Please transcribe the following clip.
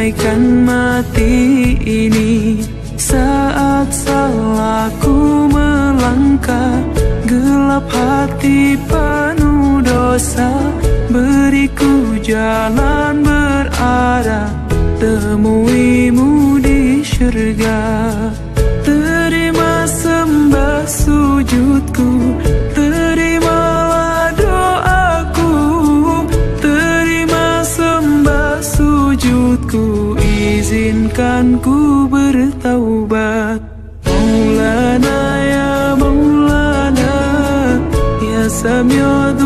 damaikan mati ini. Saat salahku melangkah, gelap hati penuh dosa, beriku jalan berarah, temuimu di syurga. Terima sembah sujudku, terimalah doaku, terima sembah sujudku, izinkan ku bertaubat. Maulana ya Maulana, ya Sami'ud